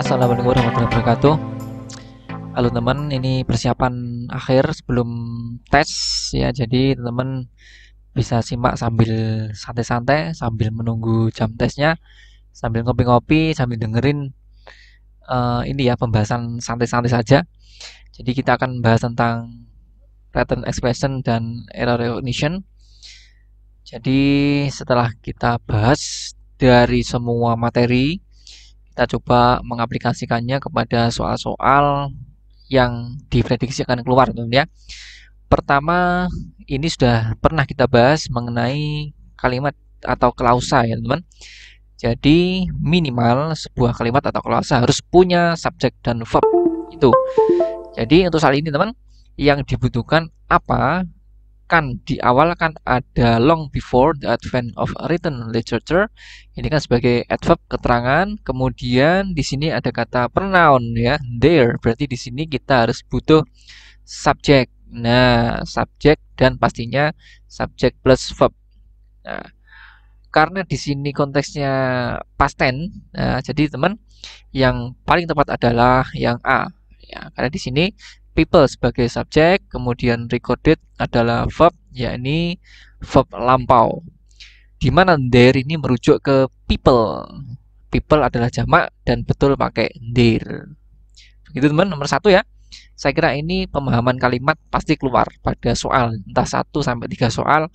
Assalamualaikum warahmatullahi wabarakatuh. Halo teman, ini persiapan akhir sebelum tes ya. Jadi teman bisa simak sambil santai-santai, sambil menunggu jam tesnya, sambil ngopi-ngopi, sambil dengerin ini ya pembahasan santai-santai saja. Jadi kita akan bahas tentang pattern expression dan error recognition. Jadi setelah kita bahas dari semua materi, kita coba mengaplikasikannya kepada soal-soal yang diprediksi akan keluar, teman-teman ya. Pertama, ini sudah pernah kita bahas mengenai kalimat atau klausa ya, teman. Jadi minimal sebuah kalimat atau klausa harus punya subjek dan verb itu. Jadi untuk soal ini, teman, yang dibutuhkan apa? Kan di awal kan ada long before the advent of written literature. Ini kan sebagai adverb keterangan. Kemudian di sini ada kata pronoun ya, there. Berarti di sini kita harus butuh subjek. Nah, subjek dan pastinya subjek plus verb. Nah, karena di sini konteksnya past tense, nah, jadi teman yang paling tepat adalah yang A. Ya, karena di sini people sebagai subjek, kemudian recorded adalah verb, yakni verb lampau. Di mana there ini merujuk ke people. People adalah jamak dan betul pakai there. Begitu teman, nomor 1 ya. Saya kira ini pemahaman kalimat pasti keluar pada soal, entah 1 sampai 3 soal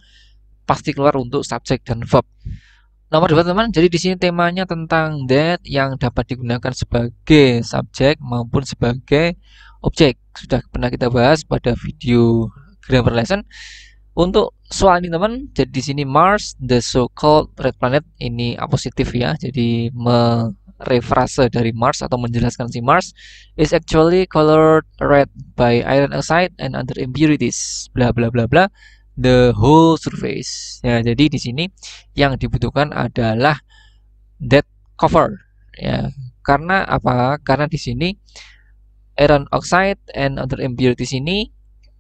pasti keluar untuk subjek dan verb. Nomor 2 teman, jadi di sini temanya tentang that yang dapat digunakan sebagai subjek maupun sebagai objek. Sudah pernah kita bahas pada video grammar lesson. Untuk soal ini teman, jadi di sini Mars, the so-called red planet, ini apositif ya. Jadi merefrase dari Mars atau menjelaskan si Mars is actually colored red by iron oxide and other impurities. Bla bla bla bla. The whole surface. Ya, jadi di sini yang dibutuhkan adalah that cover. Ya, karena apa? Karena di sini iron oxide and other impurities ini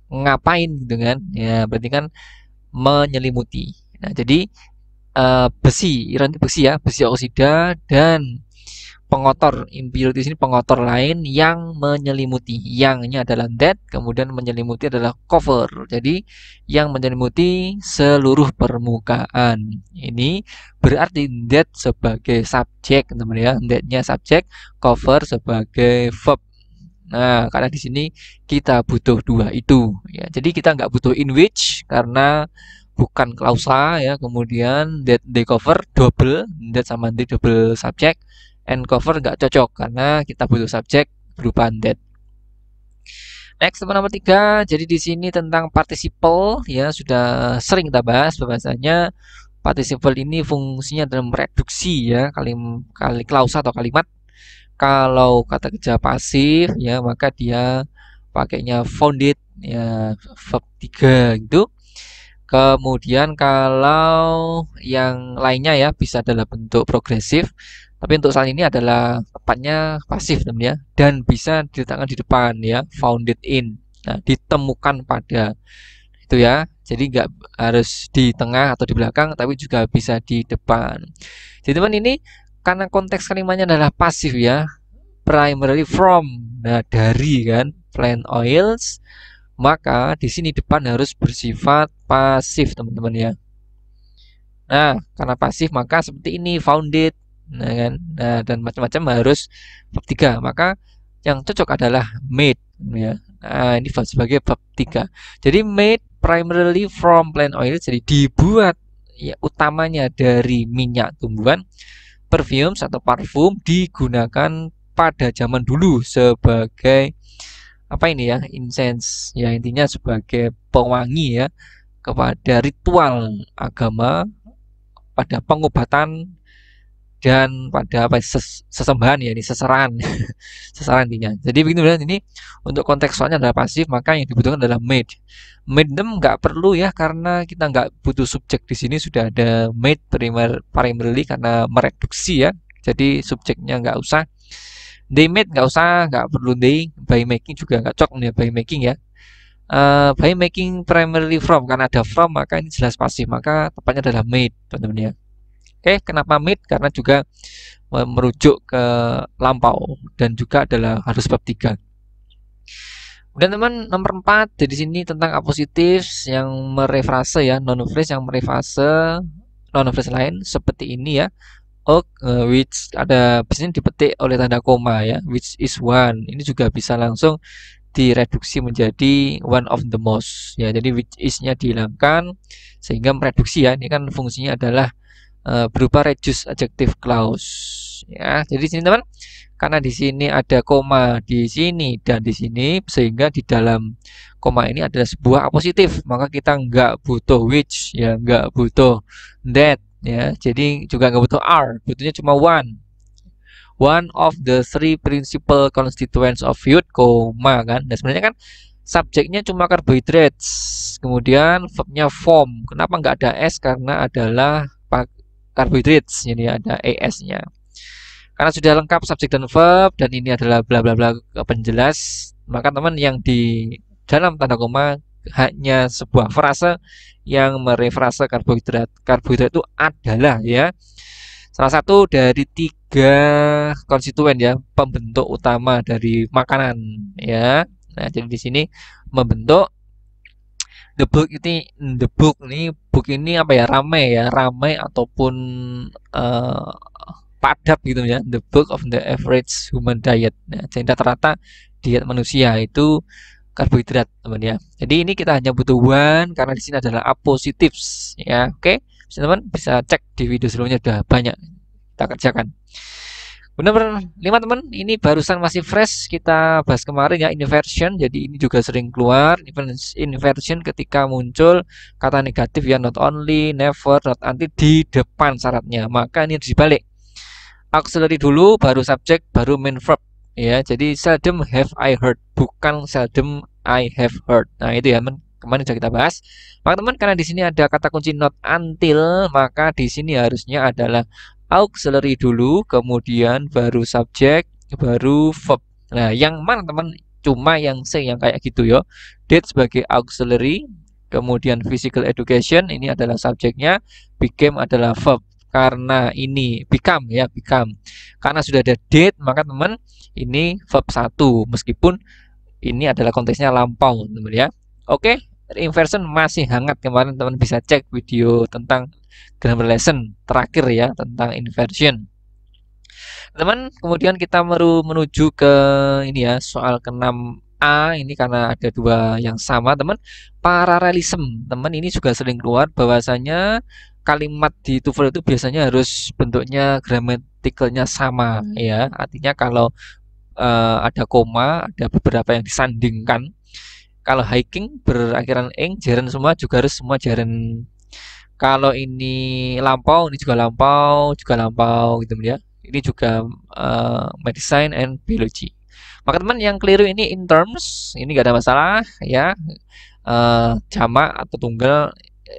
ngapain gitu kan? Ya, berarti kan menyelimuti. Nah, jadi besi, iron besi ya, besi oksida dan pengotor impurities ini pengotor lain yang menyelimuti. Yang-nya adalah that, kemudian menyelimuti adalah cover. Jadi yang menyelimuti seluruh permukaan. Ini berarti that sebagai subjek, teman-teman ya. That-nya subjek, cover sebagai verb. Nah, karena di sini kita butuh dua itu ya. Jadi kita nggak butuh in which karena bukan klausa ya. Kemudian that they cover double, that sama they double subjek, and cover nggak cocok karena kita butuh subjek berupa that. Next teman nomor 3, jadi di sini tentang participle ya, sudah sering kita bahas bahwasanya participle ini fungsinya adalah mereduksi ya kali klausa atau kalimat. Kalau kata kerja pasif ya, maka dia pakainya founded ya, verb 3 gitu. Kemudian kalau yang lainnya ya bisa dalam bentuk progresif. Tapi untuk saat ini adalah tepatnya pasif teman ya, dan bisa diletakkan di depan ya, founded in. Nah, ditemukan pada itu ya. Jadi nggak harus di tengah atau di belakang, tapi juga bisa di depan. Jadi teman ini karena konteks kalimatnya adalah pasif ya, primarily from, nah dari kan, plant oils, maka di sini depan harus bersifat pasif teman-teman ya. Nah, karena pasif maka seperti ini founded, nah kan, nah dan macam-macam harus verb 3. Maka yang cocok adalah made ya. Nah, ini sebagai verb 3. Jadi made primarily from plant oil, jadi dibuat ya utamanya dari minyak tumbuhan. Perfumes atau parfum digunakan pada zaman dulu sebagai apa ini ya, incense ya, intinya sebagai pewangi ya kepada ritual agama, pada pengobatan dan pada apa sesembahan ya, ini seserahan seserahan intinya. Jadi begini ini untuk konteks soalnya adalah pasif, maka yang dibutuhkan adalah made. Made them nggak perlu ya, karena kita nggak butuh subjek di sini, sudah ada made primarily karena mereduksi ya. Jadi subjeknya nggak usah. They made nggak usah, nggak perlu they. By making juga nggak cocok nih by making ya. By making primarily from, karena ada from maka ini jelas pasif, maka tepatnya adalah made teman-teman ya. Oke, kenapa mid? Karena juga merujuk ke lampau dan juga adalah harus bab 3. Kemudian teman nomor 4 jadi sini tentang apositif yang merefrase ya, non phrase yang merefrase non phrase lain seperti ini ya. Which ada biasanya dipetik oleh tanda koma ya, which is one. Ini juga bisa langsung direduksi menjadi one of the most ya. Jadi which is-nya dihilangkan sehingga mereduksi ya. Ini kan fungsinya adalah berupa reduce adjective clause ya. Jadi sini teman, karena di sini ada koma di sini dan di sini sehingga di dalam koma ini adalah sebuah apositif, maka kita nggak butuh which ya, nggak butuh that ya. Jadi juga nggak butuh are, butuhnya cuma one of the three principal constituents of food, koma kan. Dan sebenarnya kan subjeknya cuma carbohydrates, kemudian verbnya form. Kenapa nggak ada s? Karena adalah carbohydrates, jadi ada es-nya. Karena sudah lengkap subjek dan verb dan ini adalah bla bla bla penjelas, maka teman yang di dalam tanda koma hanya sebuah frase yang merefrase karbohidrat. Karbohidrat itu adalah ya salah satu dari 3 konstituen ya, pembentuk utama dari makanan ya. Nah, jadi di sini membentuk book ini apa ya, ramai ataupun padat gitu ya, the bulk of the average human diet. Nah, jadi rata-rata diet manusia itu karbohidrat teman ya. Jadi ini kita hanya butuh one karena di sini adalah apositives ya. Oke, teman bisa cek di video sebelumnya, udah banyak kita kerjakan. Benar-benar 5 teman, ini barusan masih fresh kita bahas kemarin ya, inversion. Jadi ini juga sering keluar inversion ketika muncul kata negatif ya, not only, never, not until di depan syaratnya. Maka ini harus dibalik, auxiliary dulu baru subjek baru main verb ya. Jadi seldom have I heard, bukan seldom I have heard. Nah itu ya kemarin sudah kita bahas. Maka teman, karena di sini ada kata kunci not until, maka di sini harusnya adalah auxiliary dulu, kemudian baru subjek, baru verb. Nah, yang mana teman? Cuma yang C yang kayak gitu ya. Date sebagai auxiliary, kemudian physical education ini adalah subjeknya, became adalah verb. Karena ini become ya, become. Karena sudah ada date, maka teman ini verb 1 meskipun ini adalah konteksnya lampau, teman ya. Oke, inversion masih hangat, kemarin teman bisa cek video tentang grammar lesson terakhir ya tentang inversion. Teman, kemudian kita baru menuju ke ini ya, soal ke-6A ini karena ada 2 yang sama teman. Paralelism, teman ini juga sering keluar bahwasanya kalimat di TOEFL itu biasanya harus bentuknya gramatikalnya sama ya. Artinya kalau ada koma, ada beberapa yang disandingkan. Kalau hiking berakhiran ing, jaren semua juga harus semua jaren. Kalau ini lampau, ini juga lampau gitu ya. Ini juga medicine and biology. Maka teman yang keliru ini in terms, ini nggak ada masalah ya. Jamak atau tunggal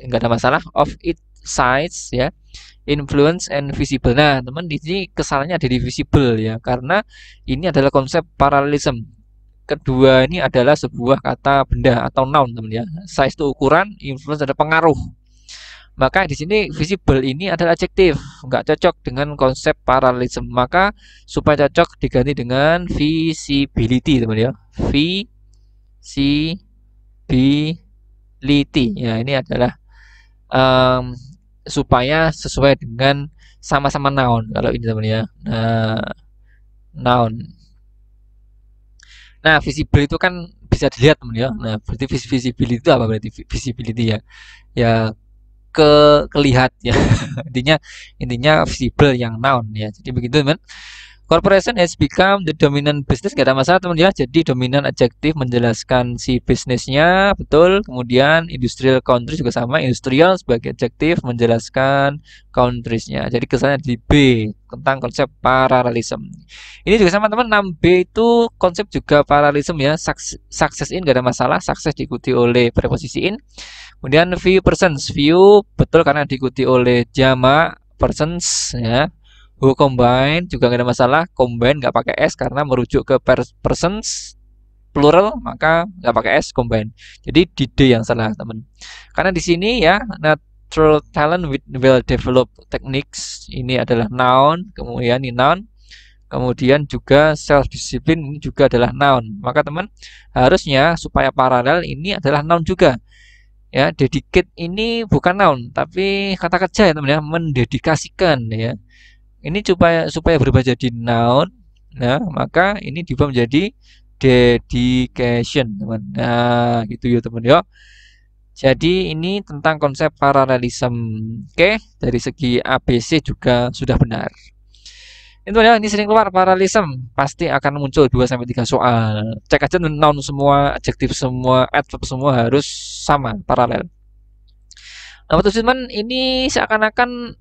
nggak ada masalah. Of its size ya. Influence and visible. Nah, teman di sini kesalahannya ada di visible ya, karena ini adalah konsep paralelism. Kedua ini adalah sebuah kata benda atau noun teman ya. Size itu ukuran, influence ada pengaruh. Maka di sini visible ini adalah adjektif, nggak cocok dengan konsep paralelism. Maka supaya cocok diganti dengan visibility teman ya. Visibility. Ya, ini adalah supaya sesuai dengan sama-sama noun kalau ini teman ya. Nah, noun. Nah, visible itu kan bisa dilihat teman ya. Nah, berarti visibility itu apa berarti visibility ya? Ya kelihat ya. intinya visible yang noun ya. Jadi begitu teman. Corporation has become the dominant business, gak ada masalah teman ya. Jadi dominan adjektif menjelaskan si bisnisnya, betul. Kemudian industrial country juga sama, industrial sebagai adjektif menjelaskan countries-nya. Jadi kesannya di B tentang konsep paralelism. Ini juga sama teman, 6B itu konsep juga paralelism ya. Success in gak ada masalah, success diikuti oleh preposisi in. Kemudian few persons, few betul karena diikuti oleh jamak persons ya. Who combine juga nggak ada masalah, combine nggak pakai s karena merujuk ke persons plural, maka nggak pakai s combine. Jadi di D yang salah teman. Karena di sini ya, nah architectural talent with well-developed techniques. Ini adalah noun, kemudian ini noun. Kemudian juga self-discipline ini juga adalah noun. Maka teman harusnya supaya paralel ini adalah noun juga. Ya, dedicate ini bukan noun, tapi kata kerja ya teman ya, mendedikasikan ya. Ini supaya berubah jadi noun. Nah, maka ini diubah menjadi dedication, teman. Nah, gitu ya teman ya. Jadi ini tentang konsep paralelism. Oke, dari segi ABC juga sudah benar. Itu ya, ini sering keluar paralelism, pasti akan muncul 2 sampai 3 soal. Cek aja noun semua, adjektif semua, adverb semua harus sama, paralel. Nah, betul teman, ini seakan-akan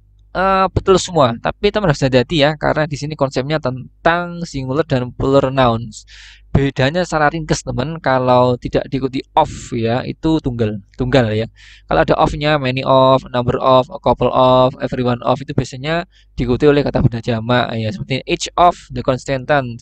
betul semua, tapi teman harus hati-hati ya, karena di sini konsepnya tentang singular dan plural nouns. Bedanya secara ringkas teman, kalau tidak diikuti of ya, itu tunggal ya. Kalau ada of-nya, many of, number of, a couple of, everyone of, itu biasanya diikuti oleh kata benda jamak ya, seperti each of the contestants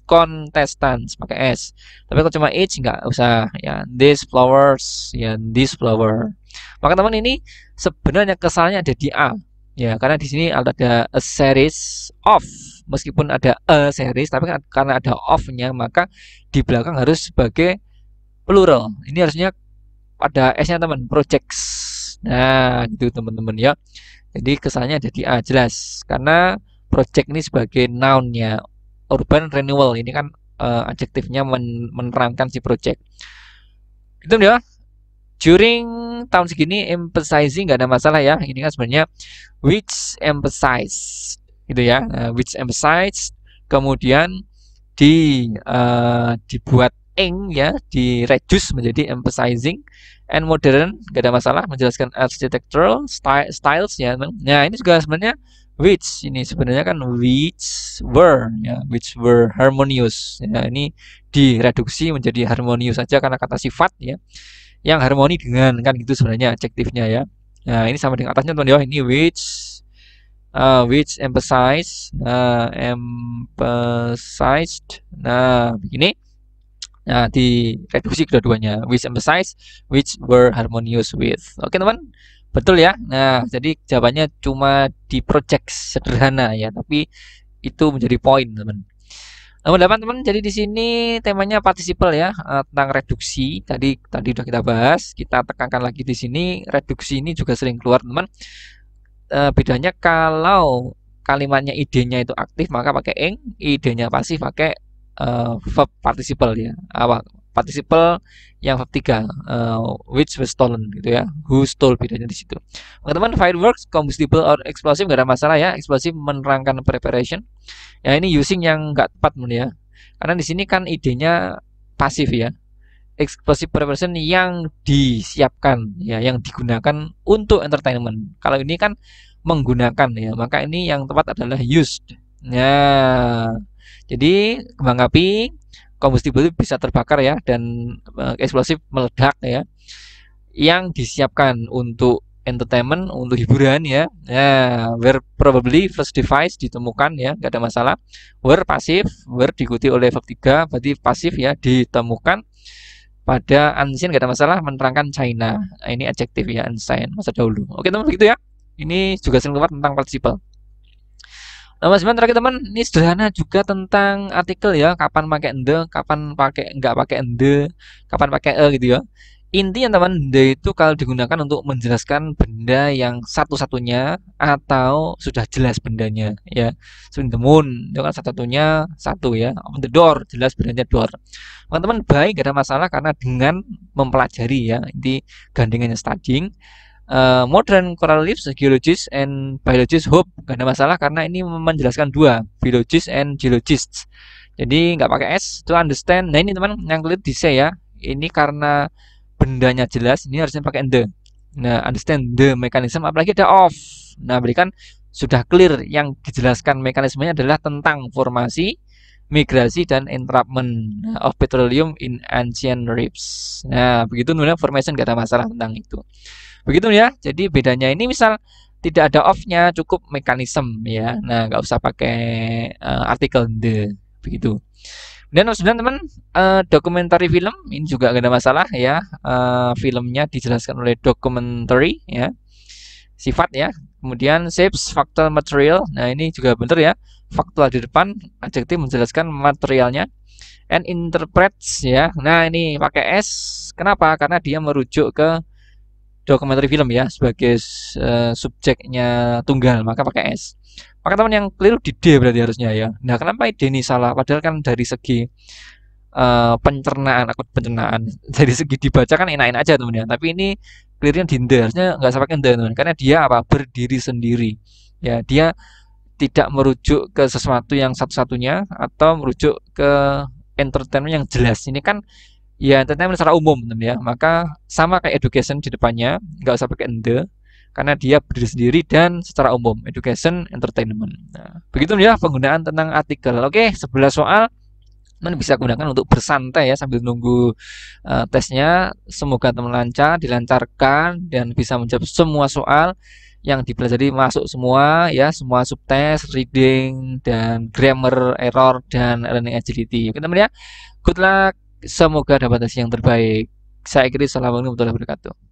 pakai s. Tapi kalau cuma each nggak usah ya. These flowers ya, this flower. Maka teman, ini sebenarnya kesalahannya ada di A. Ya, karena di sini ada a series of, meskipun ada a series, tapi karena ada of-nya, maka di belakang harus sebagai plural. Ini harusnya ada s-nya teman, projects. Nah, gitu teman-teman ya. Jadi kesannya ada di A, jelas. Karena project ini sebagai noun-nya. Urban renewal ini kan adjektifnya menerangkan si project. Gitu ya. During tahun segini emphasizing nggak ada masalah ya. Ini kan sebenarnya which emphasize gitu ya. Which emphasize, kemudian dibuat ing ya, di reduce menjadi emphasizing, and modern nggak ada masalah, menjelaskan architectural styles ya. Nah, ini juga sebenarnya which, ini sebenarnya kan which were harmonious ya. Ini direduksi menjadi harmonious saja karena kata sifat ya, yang harmoni dengan, kan gitu sebenarnya adjektifnya ya. Nah, ini sama dengan atasnya teman ya, ini which emphasize, emphasized, nah begini. Nah, direduksi kedua-duanya, which emphasize, which were harmonious with. Oke teman, betul ya. Nah, jadi jawabannya cuma di project sederhana ya, tapi itu menjadi poin teman. Nomor 8 teman, jadi di sini temanya participle ya, tentang reduksi. Tadi udah kita bahas, kita tekankan lagi di sini, reduksi ini juga sering keluar teman. Bedanya kalau kalimatnya idenya itu aktif maka pakai ing, idenya pasif pakai verb participle ya. Participle yang verb 3, which was stolen gitu ya. Who stole, bedanya di situ. Teman-teman, fireworks, combustible or explosive nggak ada masalah ya. Explosive menerangkan preparation. Ya, ini using yang nggak tepat ya. Karena di sini kan idenya pasif ya. Explosive preparation yang disiapkan ya, yang digunakan untuk entertainment. Kalau ini kan menggunakan ya, maka ini yang tepat adalah used. Nah, jadi kembang api, combustible bisa terbakar ya, dan eksplosif meledak ya, yang disiapkan untuk entertainment, untuk hiburan ya. Nah, were probably first device ditemukan ya, nggak ada masalah. Were pasif, were diikuti oleh verb 3, berarti pasif ya, ditemukan pada ancient, nggak ada masalah, menerangkan China. Nah, ini adjektif ya, ancient, masa dahulu. Oke teman, begitu ya. Ini juga sering keluar tentang participle. Nomor 9 terakhir teman, ini sederhana juga tentang artikel ya, kapan pakai the, kapan pakai nggak pakai the, kapan pakai gitu ya. Intinya teman, the itu kalau digunakan untuk menjelaskan benda yang satu-satunya atau sudah jelas bendanya ya. Seperti the moon itu kan satu-satunya satu ya. On the door, jelas bendanya door. Teman-teman, baik gak ada masalah karena dengan mempelajari ya, ini gandengannya studying. Modern coral reefs, geologists and biologists hope, gak ada masalah karena ini menjelaskan dua, biologists and geologists. Jadi nggak pakai s, to understand. Nah, ini teman yang kalian bisa ya, ini karena bendanya jelas, ini harusnya pakai the. Nah, understand the mechanism, apalagi ada of. Nah, berikan sudah clear, yang dijelaskan mekanismenya adalah tentang formasi, migrasi, dan entrapment of petroleum in ancient reefs. Nah, begitu nulisnya formation, gak ada masalah tentang itu. Begitu ya. Jadi bedanya ini misal tidak ada of-nya, cukup mekanisme ya. Nah, nggak usah pakai artikel the, begitu. Dan nomor 9 teman, documentary film ini juga gak ada masalah ya. Filmnya dijelaskan oleh documentary ya. sifat ya. Kemudian shapes factual material. Nah, ini juga benar ya. Faktual di depan, adjektif menjelaskan materialnya. And interprets ya. Nah, ini pakai S. Kenapa? Karena dia merujuk ke dokumenter film ya sebagai subjeknya tunggal, maka pakai S. Maka teman yang keliru di D berarti harusnya ya. Nah, kenapa D ini salah? Padahal kan dari segi pencernaan, akut pencernaan, dari segi dibaca kan enak-enak aja teman ya. Tapi ini clearnya di D, harusnya nggak sampai ke D teman, karena dia apa? Berdiri sendiri. Ya, dia tidak merujuk ke sesuatu yang satu-satunya atau merujuk ke entertainment yang jelas. Ini kan ya entertainment secara umum teman ya. Maka sama kayak education di depannya, nggak usah pakai ende karena dia berdiri sendiri dan secara umum education entertainment. Nah, begitu ya penggunaan tentang artikel. Oke, 11 soal teman bisa gunakan untuk bersantai ya sambil nunggu tesnya. Semoga teman lancar, dilancarkan dan bisa menjawab semua soal yang dipelajari masuk semua ya, semua subtest, reading dan grammar, error dan learning agility. Oke teman ya. Good luck. Semoga dapat hasil yang terbaik. Saya kira Assalamualaikum warahmatullahi wabarakatuh.